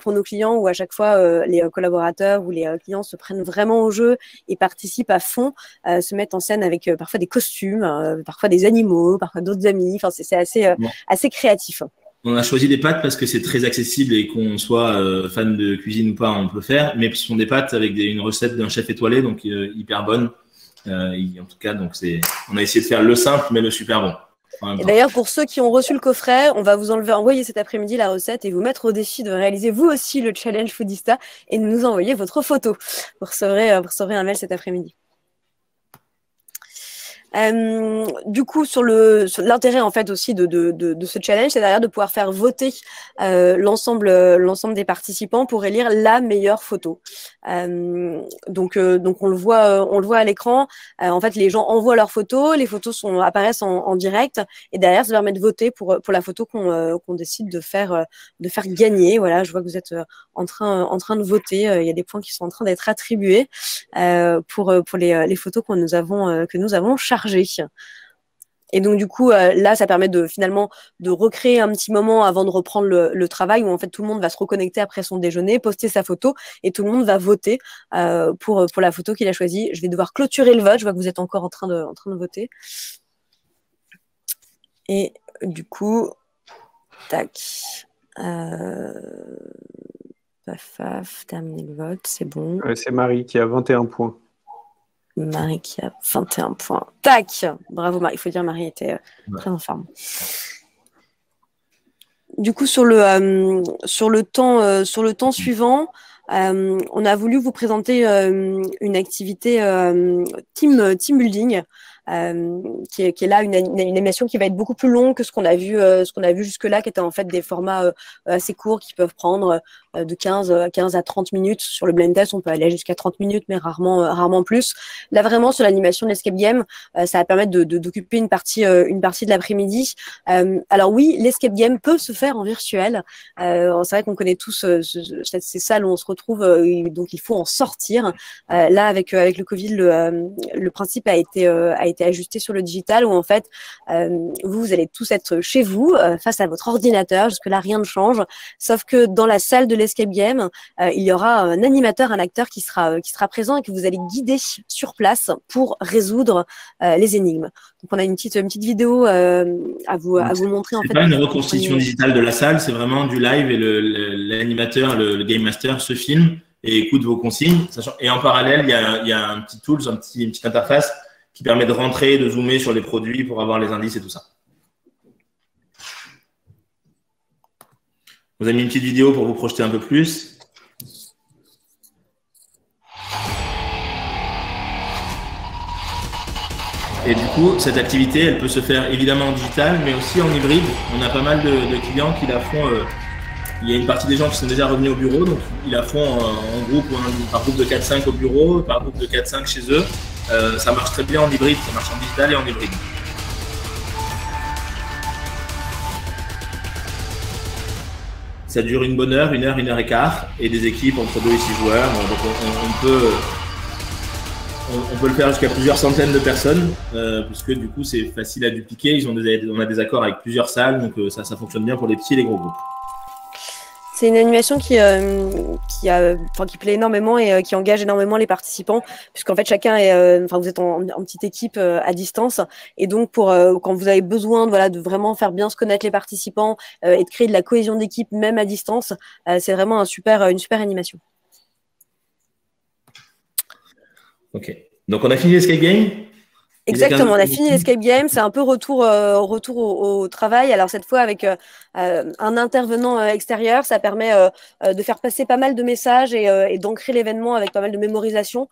pour nos clients où à chaque fois les collaborateurs ou les clients se prennent vraiment au jeu et participent à fond, se mettent en scène avec parfois des costumes, parfois des animaux, parfois d'autres amis. Enfin, c'est assez créatif. On a choisi des pâtes parce que c'est très accessible et qu'on soit fan de cuisine ou pas, on peut faire. Mais ce sont des pâtes avec une recette d'un chef étoilé, donc hyper bonne. En tout cas, donc on a essayé de faire le simple, mais le super bon. Et d'ailleurs, pour ceux qui ont reçu le coffret, on va vous envoyer cet après-midi la recette et vous mettre au défi de réaliser vous aussi le challenge Foodista et de nous envoyer votre photo. Vous recevrez un mail cet après-midi. Du coup, sur l'intérêt en fait aussi de ce challenge, c'est derrière de pouvoir faire voter l'ensemble des participants pour élire la meilleure photo. Donc on le voit à l'écran. En fait, les gens envoient leurs photos, les photos apparaissent en direct et derrière, ça permet de voter pour la photo qu'on décide de faire gagner. Voilà, je vois que vous êtes en train de voter. Il y a des points qui sont en train d'être attribués pour les photos que nous avons chargées. Et donc du coup là ça permet finalement de recréer un petit moment avant de reprendre le travail où en fait tout le monde va se reconnecter après son déjeuner, poster sa photo et tout le monde va voter pour la photo qu'il a choisie. Je vais devoir clôturer le vote, je vois que vous êtes encore en train de voter. Et du coup tac Paf, paf, terminer le vote, c'est bon. C'est Marie qui a 21 points. Marie qui a 21 points. Tac! Bravo Marie. Il faut dire Marie était très en forme. Du coup, sur le temps suivant, on a voulu vous présenter une activité team building. Qui est là une animation qui va être beaucoup plus longue que ce qu'on a vu jusque-là, qui était en fait des formats assez courts qui peuvent prendre de 15 à 30 minutes. Sur le blind test, on peut aller jusqu'à 30 minutes, mais rarement plus. Là, vraiment, sur l'animation de l'escape game, ça va permettre d'occuper une partie de l'après-midi. Alors oui, l'escape game peut se faire en virtuel. C'est vrai qu'on connaît tous ces salles où on se retrouve, donc il faut en sortir. Là, avec le Covid, le principe a été ajusté sur le digital, où en fait, vous allez tous être chez vous, face à votre ordinateur. Jusque-là, rien ne change. Sauf que dans la salle de l'escape game, il y aura un animateur, un acteur qui sera présent et que vous allez guider sur place pour résoudre les énigmes. Donc, on a une petite vidéo à vous montrer. C'est pas une reconstitution digitale de la salle, c'est vraiment du live et l'animateur, le game master se filme et écoute vos consignes. Et en parallèle, il y a un petit tool, une petite interface qui permet de rentrer, de zoomer sur les produits pour avoir les indices et tout ça. Vous avez mis une petite vidéo pour vous projeter un peu plus. Et du coup, cette activité, elle peut se faire évidemment en digital, mais aussi en hybride. On a pas mal de clients qui la font. Il y a une partie des gens qui sont déjà revenus au bureau, donc ils la font en groupe, par groupe de 4-5 au bureau, par groupe de 4-5 chez eux. Ça marche très bien en hybride, ça marche en digital et en hybride. Ça dure une bonne heure, 1 heure, 1 heure et quart, et des équipes entre 2 et 6 joueurs. Donc on peut le faire jusqu'à plusieurs centaines de personnes, puisque du coup c'est facile à dupliquer. On a des accords avec plusieurs salles, donc ça fonctionne bien pour les petits et les gros groupes. C'est une animation qui plaît énormément et qui engage énormément les participants, puisqu'en fait chacun vous êtes en petite équipe à distance, et donc quand vous avez besoin de vraiment faire bien se connaître les participants et de créer de la cohésion d'équipe même à distance, c'est vraiment une super animation. Ok, donc on a fini l'escape game. Exactement, on a fini l'escape game, c'est un peu retour au travail. Alors cette fois avec un intervenant extérieur, ça permet de faire passer pas mal de messages et d'ancrer l'événement avec pas mal de mémorisation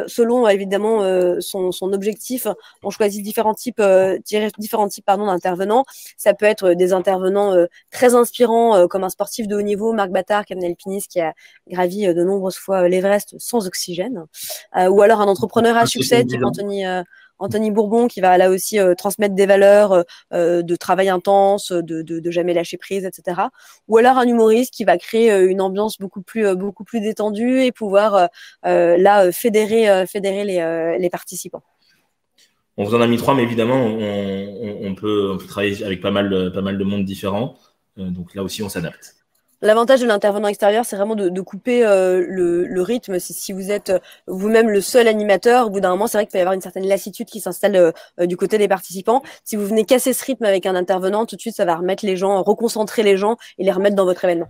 selon évidemment son objectif. On choisit différents types d'intervenants. Ça peut être des intervenants très inspirants comme un sportif de haut niveau, Marc Battard, qui est un alpiniste qui a gravi de nombreuses fois l'Everest sans oxygène, ou alors un entrepreneur à succès type Anthony Bourbon, qui va là aussi transmettre des valeurs de travail intense, de jamais lâcher prise, etc. Ou alors un humoriste qui va créer une ambiance beaucoup plus détendue et pouvoir fédérer les participants. On vous en a mis 3, mais évidemment, on peut travailler avec pas mal de monde différent. Donc là aussi, on s'adapte. L'avantage de l'intervenant extérieur, c'est vraiment de couper le rythme. Si vous êtes vous-même le seul animateur, au bout d'un moment, c'est vrai qu'il peut y avoir une certaine lassitude qui s'installe du côté des participants. Si vous venez casser ce rythme avec un intervenant, tout de suite, ça va remettre les gens, reconcentrer les gens et les remettre dans votre événement.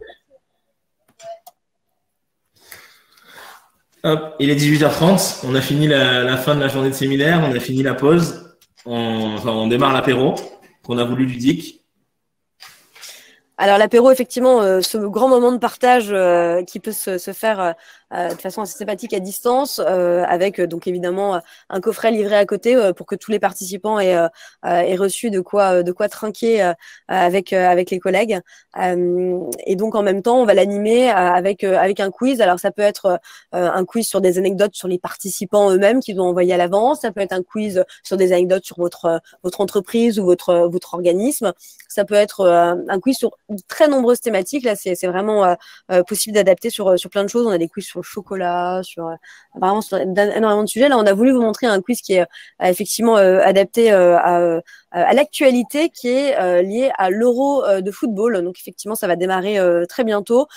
Hop, il est 18h30. On a fini la fin de la journée de séminaire. On a fini la pause. On démarre l'apéro qu'on a voulu ludique. Alors l'apéro, effectivement, ce grand moment de partage qui peut se faire de façon assez sympathique à distance, avec donc évidemment un coffret livré à côté pour que tous les participants aient reçu de quoi trinquer avec les collègues. Et donc en même temps, on va l'animer avec un quiz. Alors ça peut être un quiz sur des anecdotes sur les participants eux-mêmes qu'ils ont envoyé à l'avance. Ça peut être un quiz sur des anecdotes sur votre entreprise ou votre organisme. Ça peut être un quiz sur très nombreuses thématiques. Là, c'est vraiment possible d'adapter sur plein de choses. On a des quiz sur le chocolat, sur énormément de sujets. Là, on a voulu vous montrer un quiz qui est effectivement adapté à l'actualité, qui est liée à l'Euro de football. Donc, effectivement, ça va démarrer très bientôt.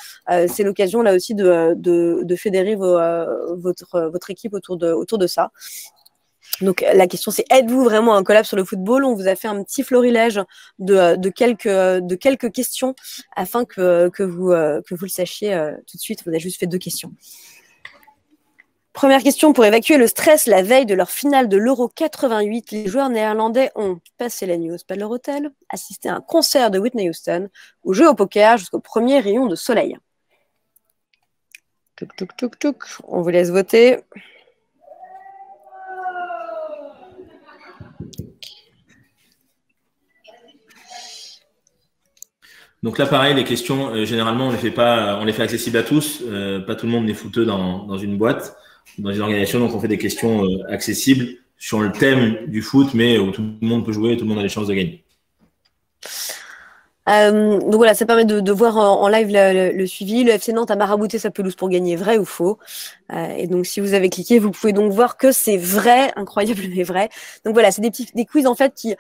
C'est l'occasion là aussi de fédérer votre équipe autour de ça. Donc, la question, c'est êtes-vous vraiment un collab sur le football? On vous a fait un petit florilège de quelques questions afin que vous le sachiez tout de suite. On a juste fait 2 questions. Première question, pour évacuer le stress la veille de leur finale de l'Euro 88, les joueurs néerlandais ont passé la nuit au Spa de leur hôtel, assisté à un concert de Whitney Houston ou joué au poker jusqu'au premier rayon de soleil. Touk, touk, touk, touk. On vous laisse voter. Donc là, pareil, les questions, généralement, on les fait accessibles à tous. Pas tout le monde n'est fouteux dans une boîte, dans une organisation. Donc, on fait des questions accessibles sur le thème du foot, mais où tout le monde peut jouer et tout le monde a les chances de gagner. Donc voilà, ça permet de voir en live le suivi. Le FC Nantes a marabouté sa pelouse pour gagner, vrai ou faux. Et donc, si vous avez cliqué, vous pouvez donc voir que c'est vrai, incroyable mais vrai. Donc voilà, c'est des quiz en fait qui,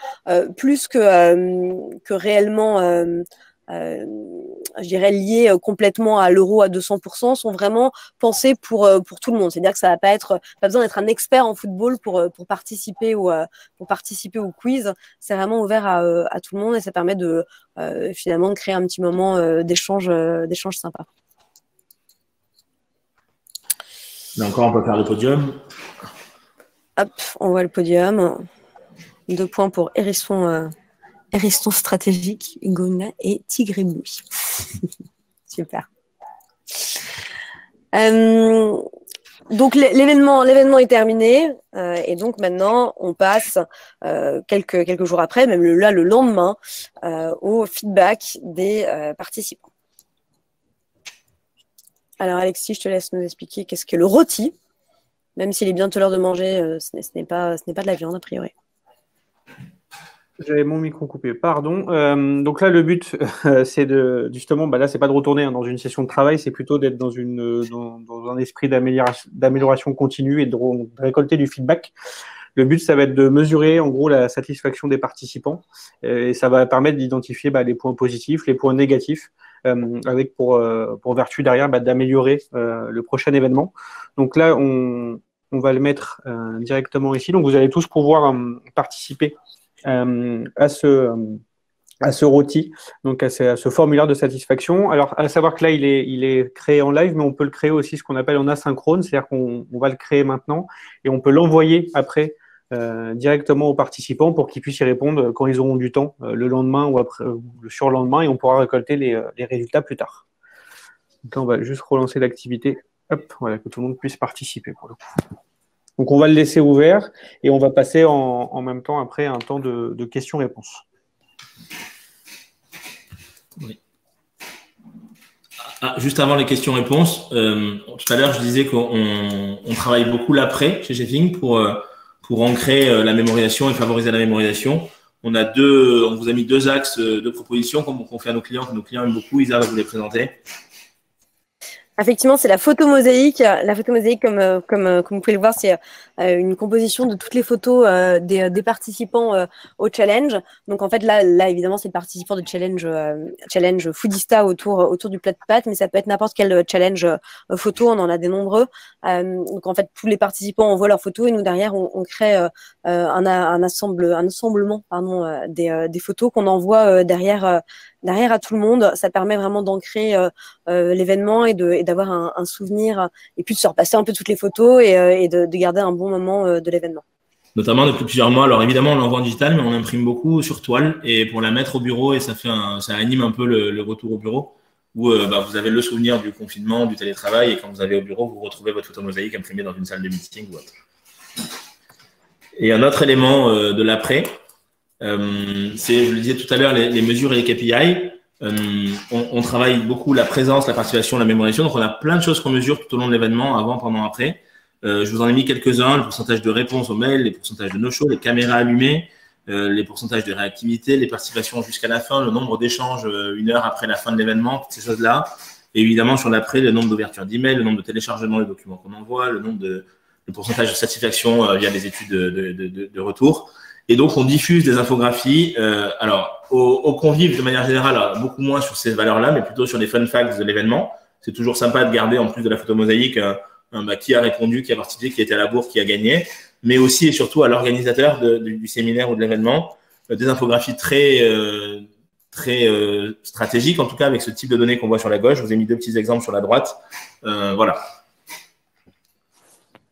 plus que réellement, je dirais liés complètement à l'euro à 200%, sont vraiment pensés pour tout le monde. C'est-à-dire que ça va pas besoin d'être un expert en football pour participer au quiz. C'est vraiment ouvert à tout le monde et ça permet de finalement de créer un petit moment d'échange sympa. Là encore, on peut faire le podium. Hop, on voit le podium. 2 points pour Hérisson stratégique, Gona et Tigre Blue. Super. Donc l'événement est terminé et donc maintenant on passe quelques jours après, même le lendemain, au feedback des participants. Alors Alexis, je te laisse nous expliquer qu'est-ce que le rôti, même s'il est bientôt l'heure de manger, ce n'est pas de la viande a priori. J'avais mon micro coupé, pardon. Donc là, le but, c'est justement, là, c'est pas de retourner dans une session de travail, c'est plutôt d'être dans un esprit d'amélioration continue et de récolter du feedback. Le but, ça va être de mesurer, en gros, la satisfaction des participants et ça va permettre d'identifier les points positifs, les points négatifs, avec pour vertu derrière d'améliorer le prochain événement. Donc là, on va le mettre directement ici. Donc vous allez tous pouvoir participer à ce rôti, donc à ce formulaire de satisfaction. Alors, à savoir que là, il est créé en live, mais on peut le créer aussi ce qu'on appelle en asynchrone, c'est-à-dire qu'on va le créer maintenant et on peut l'envoyer après directement aux participants pour qu'ils puissent y répondre quand ils auront du temps, le lendemain ou après, le surlendemain, et on pourra récolter les résultats plus tard. Donc là, on va juste relancer l'activité, hop, voilà, que tout le monde puisse participer pour le coup. Donc, on va le laisser ouvert et on va passer en même temps après un temps de questions-réponses. Oui. Juste avant les questions-réponses, tout à l'heure, je disais qu'on travaille beaucoup l'après chez Chefing pour ancrer la mémorisation et favoriser la mémorisation. On vous a mis 2 axes de propositions qu'on fait à nos clients, que nos clients aiment beaucoup. Isa va vous les présenter. Effectivement, c'est la photo mosaïque. La photo mosaïque, comme vous pouvez le voir, c'est une composition de toutes les photos des participants au challenge. Donc en fait, là évidemment, c'est le participant de challenge foodista autour du plat de pâtes, mais ça peut être n'importe quel challenge photo. On en a des nombreux. Donc en fait, tous les participants envoient leurs photos et nous derrière, on crée un assemblement des photos qu'on envoie derrière à tout le monde. Ça permet vraiment d'ancrer l'événement et d'avoir un souvenir et puis de se repasser un peu toutes les photos et de garder un bon moment de l'événement. Notamment depuis plusieurs mois. Alors évidemment, on l'envoie en digital, mais on imprime beaucoup sur toile et pour la mettre au bureau et ça anime un peu le retour au bureau où vous avez le souvenir du confinement, du télétravail et quand vous allez au bureau, vous retrouvez votre photo mosaïque imprimée dans une salle de meeting ou autre. Et un autre élément de l'après, c'est, je le disais tout à l'heure, les mesures et les KPI. On travaille beaucoup la présence, la participation, la mémorisation. Donc, on a plein de choses qu'on mesure tout au long de l'événement, avant, pendant, après. Je vous en ai mis quelques-uns, le pourcentage de réponses aux mails, les pourcentages de no-show, les caméras allumées, les pourcentages de réactivité, les participations jusqu'à la fin, le nombre d'échanges 1 heure après la fin de l'événement, toutes ces choses-là. Et évidemment, sur l'après, le nombre d'ouvertures d'emails, le nombre de téléchargements des documents qu'on envoie, le pourcentage de satisfaction via les études de retour. Et donc, on diffuse des infographies, aux convives de manière générale, beaucoup moins sur ces valeurs-là, mais plutôt sur les fun facts de l'événement. C'est toujours sympa de garder, en plus de la photo mosaïque, qui a répondu, qui a participé, qui a été à la bourre, qui a gagné. mais aussi et surtout à l'organisateur du séminaire ou de l'événement, des infographies très stratégiques, en tout cas avec ce type de données qu'on voit sur la gauche. Je vous ai mis 2 petits exemples sur la droite. Voilà.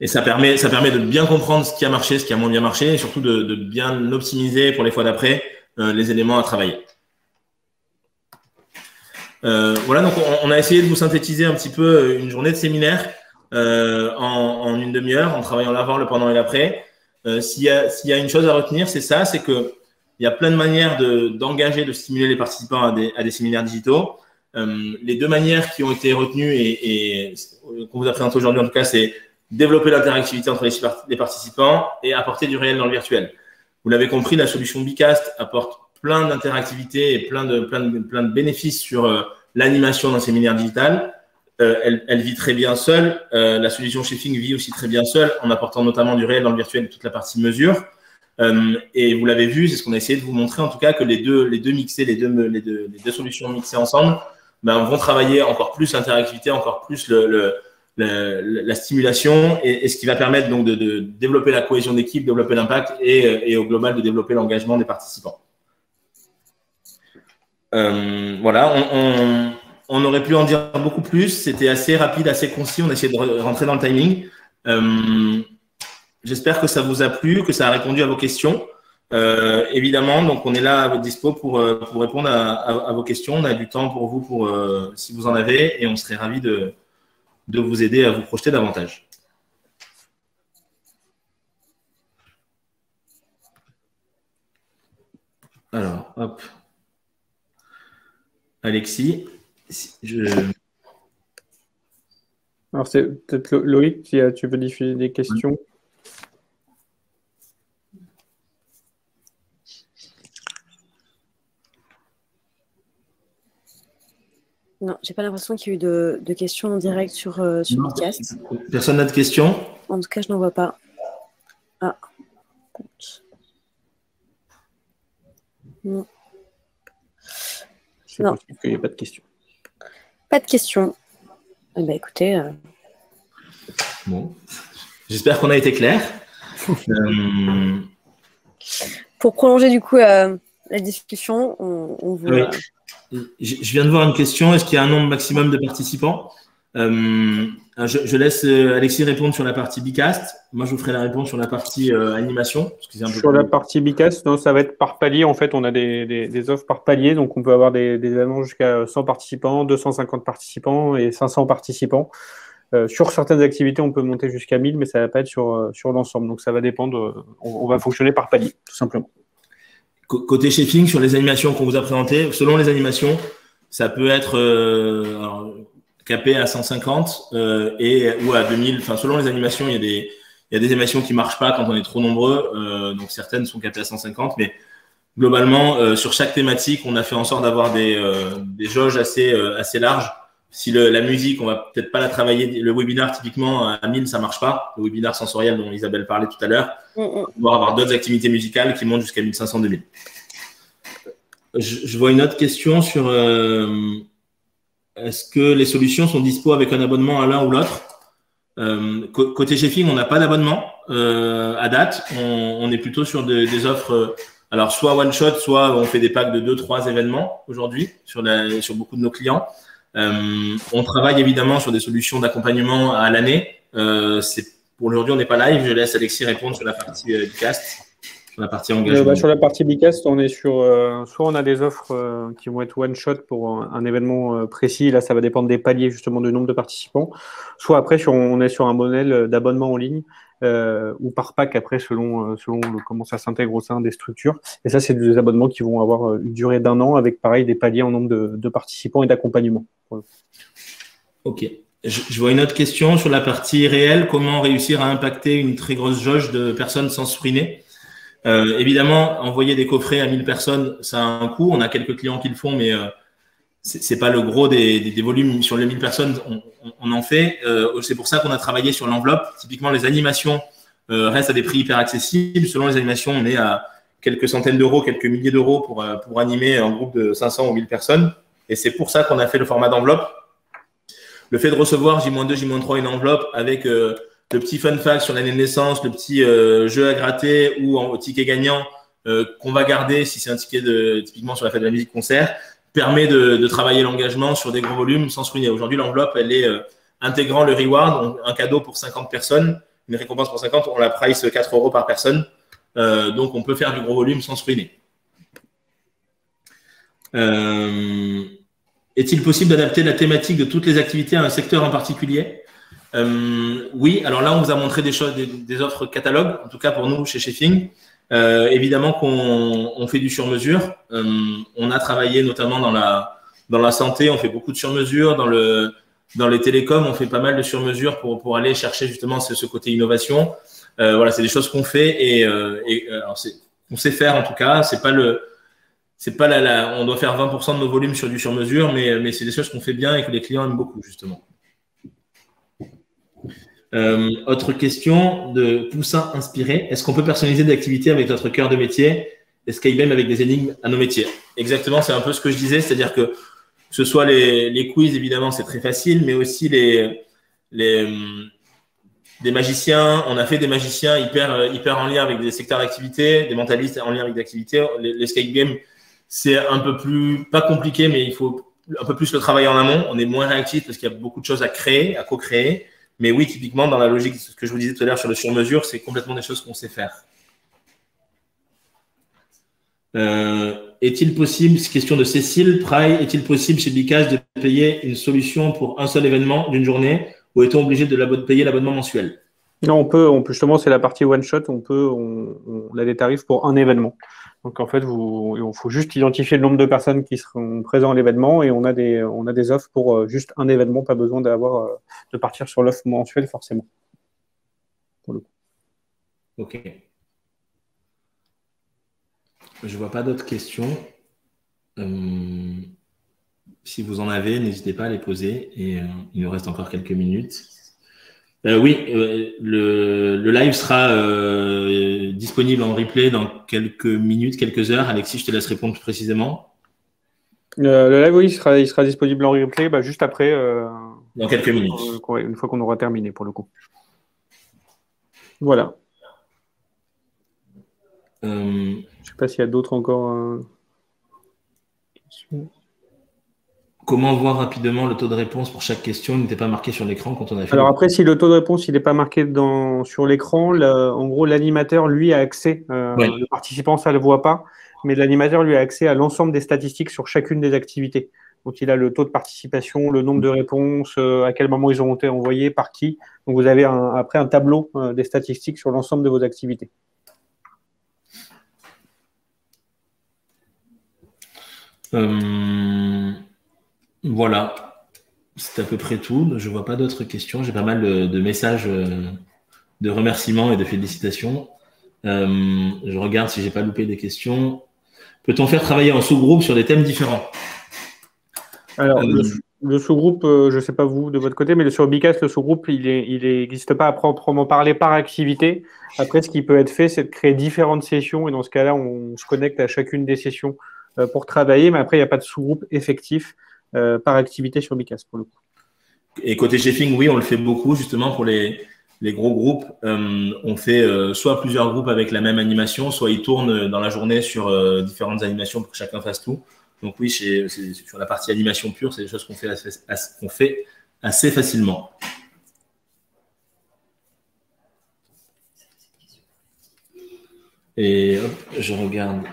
Et ça permet de bien comprendre ce qui a marché, ce qui a moins bien marché, et surtout de bien optimiser pour les fois d'après les éléments à travailler. Voilà, donc on a essayé de vous synthétiser un petit peu une journée de séminaire en une demi-heure, en travaillant l'avant, le pendant et l'après. S'il y a une chose à retenir, c'est ça, c'est qu'il y a plein de manières d'engager, de stimuler les participants à des séminaires digitaux. Les 2 manières qui ont été retenues et qu'on vous a présentées aujourd'hui, en tout cas, c'est développer l'interactivité entre les participants et apporter du réel dans le virtuel. Vous l'avez compris, la solution Bicast apporte plein d'interactivité et plein de bénéfices sur l'animation d'un séminaire digital. Elle vit très bien seule. La solution Shaping vit aussi très bien seule en apportant notamment du réel dans le virtuel et toute la partie mesure. Et vous l'avez vu, c'est ce qu'on a essayé de vous montrer en tout cas, que les deux solutions mixées ensemble vont travailler encore plus l'interactivité, encore plus la stimulation et ce qui va permettre donc de développer la cohésion d'équipe, développer l'impact et au global de développer l'engagement des participants. Voilà, on aurait pu en dire beaucoup plus. C'était assez rapide, assez concis. On a essayé de rentrer dans le timing. J'espère que ça vous a plu, que ça a répondu à vos questions. Évidemment, donc on est là à votre dispo pour répondre à vos questions. On a du temps pour vous, si vous en avez, et on serait ravis de vous aider à vous projeter davantage. Alors, hop. Alexis, Alors, c'est peut-être Loïc, si tu veux diffuser des questions. Non, j'ai pas l'impression qu'il y ait eu de questions en direct sur Bicast. Personne n'a de questions? En tout cas, je n'en vois pas. Ah. Non. C'est possible qu'il n'y ait pas de questions. Pas de questions. Eh bien, écoutez. Bon. J'espère qu'on a été clair. Pour prolonger du coup la discussion, on vous. Oui. Je viens de voir une question. Est-ce qu'il y a un nombre maximum de participants? Je laisse Alexis répondre sur la partie Bicast. Moi, je vous ferai la réponse sur la partie animation. Parce que sur la partie Bicast, non, ça va être par palier. En fait, on a des offres par palier. Donc, on peut avoir des annonces jusqu'à 100 participants, 250 participants et 500 participants. Sur certaines activités, on peut monter jusqu'à 1000, mais ça ne va pas être sur l'ensemble. Donc, ça va dépendre. On va fonctionner par palier, tout simplement. Côté Shaping, sur les animations qu'on vous a présentées, selon les animations, ça peut être capé à 150 ou à 2000. Enfin, selon les animations, il y a des animations qui ne marchent pas quand on est trop nombreux. Donc, certaines sont capées à 150. Mais globalement, sur chaque thématique, on a fait en sorte d'avoir des jauges assez larges. Si la musique, on va peut-être pas la travailler. Le webinar, typiquement, à 1000, ça marche pas. Le webinar sensoriel dont Isabelle parlait tout à l'heure. On va avoir d'autres activités musicales qui montent jusqu'à 1500, 2000. Je vois une autre question sur est-ce que les solutions sont dispo avec un abonnement à l'un ou l'autre? Côté Shaping, on n'a pas d'abonnement à date. On est plutôt sur des offres, alors soit one shot, soit on fait des packs de 2-3 événements aujourd'hui sur beaucoup de nos clients. On travaille évidemment sur des solutions d'accompagnement à l'année. Pour aujourd'hui, on n'est pas live. Je laisse Alexis répondre sur la partie Bicast, sur la partie engagement. Sur la partie Bicast, on est sur soit on a des offres qui vont être one shot pour un événement précis. Là, ça va dépendre des paliers justement du nombre de participants. Soit après, on est sur un modèle d'abonnement en ligne ou par pack après selon comment ça s'intègre au sein des structures. Et ça, c'est des abonnements qui vont avoir une durée d'1 an avec pareil des paliers en nombre de participants et d'accompagnement. Ok. Je vois une autre question sur la partie réelle. Comment réussir à impacter une très grosse jauge de personnes sans screener? Évidemment, envoyer des coffrets à 1000 personnes, ça a un coût. On a quelques clients qui le font, mais c'est pas le gros des volumes. Sur les 1000 personnes, on en fait. C'est pour ça qu'on a travaillé sur l'enveloppe. Typiquement, les animations restent à des prix hyper accessibles. Selon les animations, on est à quelques centaines d'euros, quelques milliers d'euros pour animer un groupe de 500 ou 1000 personnes. Et c'est pour ça qu'on a fait le format d'enveloppe. Le fait de recevoir J-2, J-3 une enveloppe avec le petit fun fact sur l'année de naissance, le petit jeu à gratter ou au ticket gagnant qu'on va garder si c'est un ticket typiquement sur la fête de la musique concert, permet de travailler l'engagement sur des gros volumes sans se ruiner. Aujourd'hui, l'enveloppe, elle est intégrant le reward, donc un cadeau pour 50 personnes, une récompense pour 50, on la price 4 € par personne. Donc, on peut faire du gros volume sans se ruiner. Est-il possible d'adapter la thématique de toutes les activités à un secteur en particulier? Oui, alors là, on vous a montré des choses, des offres catalogues, en tout cas pour nous chez Chefing. Évidemment qu'on fait du sur-mesure. On a travaillé notamment dans la santé, on fait beaucoup de sur-mesure. Dans les télécoms, on fait pas mal de sur-mesure pour aller chercher justement ce côté innovation. Voilà, c'est des choses qu'on fait et alors on sait faire en tout cas. On doit faire 20% de nos volumes sur du sur-mesure, mais c'est des choses qu'on fait bien et que les clients aiment beaucoup justement. Autre question de Poussin Inspiré. Est-ce qu'on peut personnaliser des activités avec notre cœur de métier, escape game avec des énigmes à nos métiers? Exactement, c'est un peu ce que je disais, c'est-à-dire que ce soit les quiz, évidemment, c'est très facile, mais aussi des magiciens. On a fait des magiciens hyper en lien avec des secteurs d'activité, des mentalistes en lien avec des activités. L'escape game, c'est un peu plus, pas compliqué, mais il faut un peu plus le travailler en amont. On est moins réactif parce qu'il y a beaucoup de choses à créer, à co-créer. Mais oui, typiquement, dans la logique, ce que je vous disais tout à l'heure sur le sur-mesure, c'est complètement des choses qu'on sait faire. Est-il possible, c'est question de Cécile Pry, est-il possible chez Bicas de payer une solution pour un seul événement d'une journée ou est-on obligé de payer l'abonnement mensuel? Non, on peut justement, c'est la partie one shot, on a des tarifs pour un événement. Donc en fait, il faut juste identifier le nombre de personnes qui seront présentes à l'événement et on a des offres pour juste un événement, pas besoin de partir sur l'offre mensuelle forcément. Pour le coup. Ok. Je ne vois pas d'autres questions. Si vous en avez, n'hésitez pas à les poser et il nous reste encore quelques minutes. Oui, le live sera disponible en replay dans quelques minutes, quelques heures. Alexis, je te laisse répondre plus précisément. Le live, oui, il sera disponible en replay juste après. Dans quelques minutes. Une fois qu'on aura terminé, pour le coup. Voilà. Je ne sais pas s'il y a d'autres encore questions. Comment voir rapidement le taux de réponse pour chaque question? Il n'était pas marqué sur l'écran quand on a fait. Alors après, si le taux de réponse n'est pas marqué sur l'écran, en gros, l'animateur, lui, a accès. Oui. Le participant, ça ne le voit pas, mais l'animateur, lui, a accès à l'ensemble des statistiques sur chacune des activités. Donc, il a le taux de participation, le nombre de réponses, à quel moment ils ont été envoyés, par qui. Donc, vous avez après un tableau des statistiques sur l'ensemble de vos activités. Voilà, c'est à peu près tout. Je ne vois pas d'autres questions. J'ai pas mal de messages de remerciements et de félicitations. Je regarde si je n'ai pas loupé des questions. Peut-on faire travailler en sous-groupe sur des thèmes différents? Alors, le sous-groupe, je ne sais pas vous de votre côté, mais sur Bicas, le sous-groupe, il n'existe pas à proprement parler par activité. Après, ce qui peut être fait, c'est de créer différentes sessions et dans ce cas-là, on se connecte à chacune des sessions pour travailler, mais après, il n'y a pas de sous-groupe effectif par activité sur Bicas pour le coup. Et côté Chefing, oui, on le fait beaucoup justement pour les gros groupes. On fait soit plusieurs groupes avec la même animation, soit ils tournent dans la journée sur différentes animations pour que chacun fasse tout. Donc oui, sur la partie animation pure, c'est des choses qu'on fait assez facilement. Et hop, je regarde.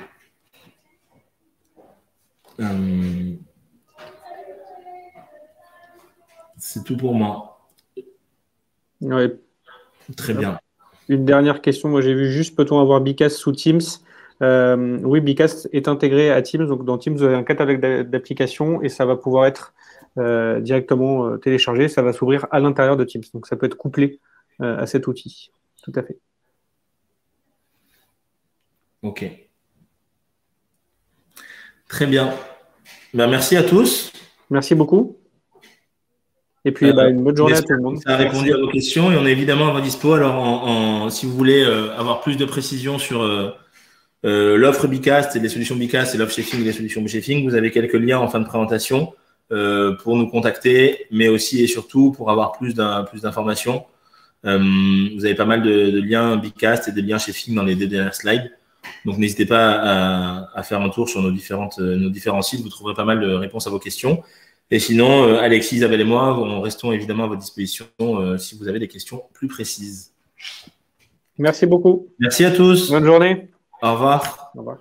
C'est tout pour moi. Ouais. Très bien. Une dernière question. Moi, j'ai vu juste, peut-on avoir Bicas sous Teams? Oui, Bicas est intégré à Teams. Donc, dans Teams, vous avez un catalogue d'applications et ça va pouvoir être directement téléchargé. Ça va s'ouvrir à l'intérieur de Teams. Donc, ça peut être couplé à cet outil. Tout à fait. OK. Très bien. Ben, merci à tous. Merci beaucoup. Et puis, une bonne journée à tout le monde. Ça a répondu à vos questions et on est évidemment à votre dispo. Alors, si vous voulez avoir plus de précisions sur l'offre Bicas et les solutions Bicas et l'offre Chefing et les solutions Chefing, vous avez quelques liens en fin de présentation pour nous contacter, mais aussi et surtout pour avoir plus d'informations. Vous avez pas mal de liens Bicast et des liens chez Fing dans les deux dernières slides. Donc, n'hésitez pas à faire un tour sur nos différents sites. Vous trouverez pas mal de réponses à vos questions. Et sinon, Alexis, Isabelle et moi, restons évidemment à votre disposition si vous avez des questions plus précises. Merci beaucoup. Merci à tous. Bonne journée. Au revoir. Au revoir.